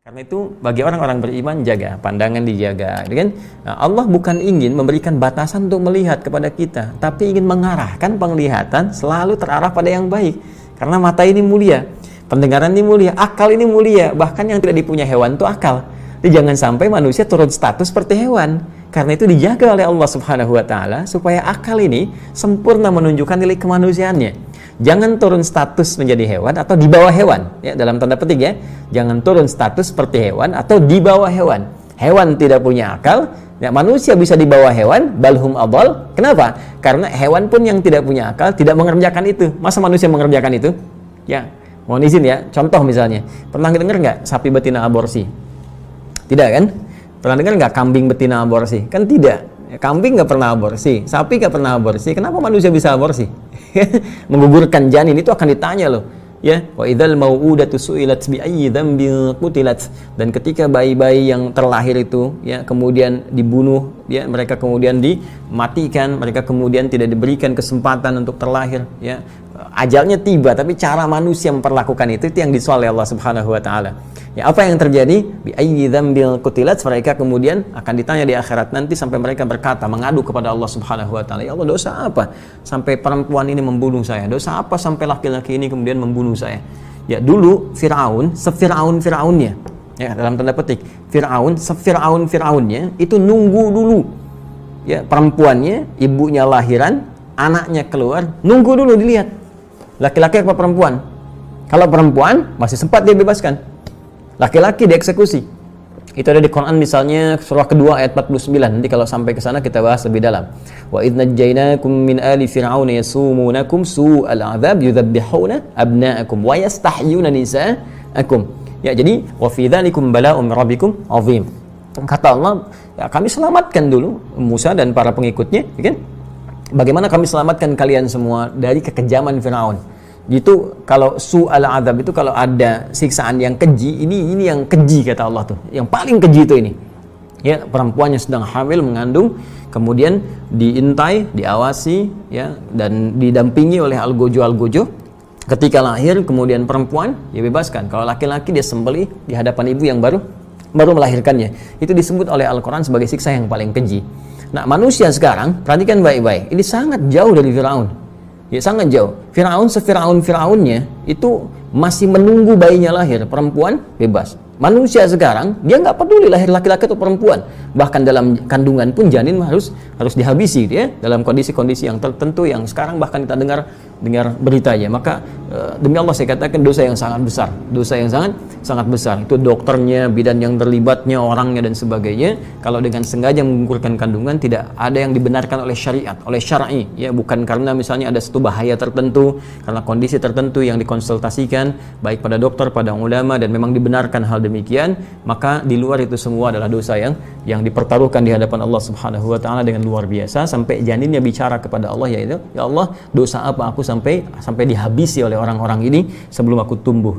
Karena itu bagi orang-orang beriman jaga, pandangan dijaga, kan? Nah, Allah bukan ingin memberikan batasan untuk melihat kepada kita, tapi ingin mengarahkan penglihatan selalu terarah pada yang baik. Karena mata ini mulia, pendengaran ini mulia, akal ini mulia, bahkan yang tidak dipunya hewan itu akal. Jadi jangan sampai manusia turun status seperti hewan. Karena itu dijaga oleh Allah Subhanahu wa taala supaya akal ini sempurna menunjukkan nilai kemanusiaannya. Jangan turun status menjadi hewan atau di bawah hewan, ya, dalam tanda petik ya. Jangan turun status seperti hewan atau di bawah hewan. Hewan tidak punya akal, ya, manusia bisa di bawah hewan, balhum adall. Kenapa? Karena hewan pun yang tidak punya akal tidak mengerjakan itu. Masa manusia mengerjakan itu? Ya, mohon izin ya. Contoh misalnya, pernah dengar nggak sapi betina aborsi? Tidak kan? Pernah dengar nggak kambing betina aborsi? Kan tidak. Kambing nggak pernah aborsi, sapi nggak pernah aborsi. Kenapa manusia bisa aborsi? Menggugurkan janin itu akan ditanya loh, ya. Wa idzal mau'udatu su'ilat bi ayyi dzambin qutilat. Dan ketika bayi-bayi yang terlahir itu, ya, kemudian dibunuh, ya, mereka kemudian dimatikan, mereka kemudian tidak diberikan kesempatan untuk terlahir, ya. Ajalnya tiba, tapi cara manusia memperlakukan itu yang disoal oleh Allah Subhanahu wa taala. Ya, apa yang terjadi? Bi ayyi dzambin qutilat, mereka kemudian akan ditanya di akhirat nanti sampai mereka berkata, mengadu kepada Allah Subhanahu wa taala, ya Allah, dosa apa sampai perempuan ini membunuh saya? Dosa apa sampai laki-laki ini kemudian membunuh saya? Ya, dulu Firaun, sefiraun-firaunnya, ya, dalam tanda petik, Firaun, sefiraun-firaunnya itu nunggu dulu, ya, perempuannya, ibunya lahiran, anaknya keluar, nunggu dulu dilihat laki-laki apa perempuan. Kalau perempuan masih sempat dia bebaskan, laki-laki dieksekusi. Itu ada di Quran, misalnya surah kedua ayat 49. Nanti kalau sampai ke sana kita bahas lebih dalam. Wa idz najjaynakum min ali fir'auna yasumunakum su'al 'adzab yudzabbihuna abna'akum wa yastahyuna nisa'akum. Ya, jadi wa fi dzalikum bala'un min rabbikum 'azim. Kata Allah, ya, kami selamatkan dulu Musa dan para pengikutnya, ya kan? Bagaimana kami selamatkan kalian semua dari kekejaman Firaun. Gitu, kalau su'al azab itu kalau ada siksaan yang keji, ini yang keji kata Allah tuh. Yang paling keji itu ini. Ya, perempuannya sedang hamil mengandung, kemudian diintai, diawasi, ya, dan didampingi oleh algojo. Ketika lahir kemudian perempuan dibebaskan. Kalau laki-laki dia sembelih di hadapan ibu yang baru melahirkannya. Itu disebut oleh Al-Qur'an sebagai siksa yang paling keji. Nah, manusia sekarang, perhatikan baik-baik, ini sangat jauh dari Firaun. Ya, sangat jauh. Firaun, sefiraun-firaunnya itu masih menunggu bayinya lahir, perempuan bebas. Manusia sekarang, dia nggak peduli lahir laki-laki atau perempuan. Bahkan dalam kandungan pun janin harus dihabisi, ya, dalam kondisi-kondisi yang tertentu yang sekarang bahkan kita dengar beritanya. Maka demi Allah saya katakan dosa yang sangat besar, dosa yang sangat besar. Itu dokternya, bidan yang terlibatnya, orangnya dan sebagainya. Kalau dengan sengaja menggugurkan kandungan, tidak ada yang dibenarkan oleh syariat, oleh syar'i, ya, bukan karena misalnya ada satu bahaya tertentu, karena kondisi tertentu yang dikonsultasikan baik pada dokter, pada ulama, dan memang dibenarkan hal demikian, maka di luar itu semua adalah dosa yang dipertaruhkan di hadapan Allah Subhanahu wa taala dengan luar biasa, sampai janinnya bicara kepada Allah, yaitu, ya Allah, dosa apa aku sampai dihabisi oleh orang-orang ini sebelum aku tumbuh.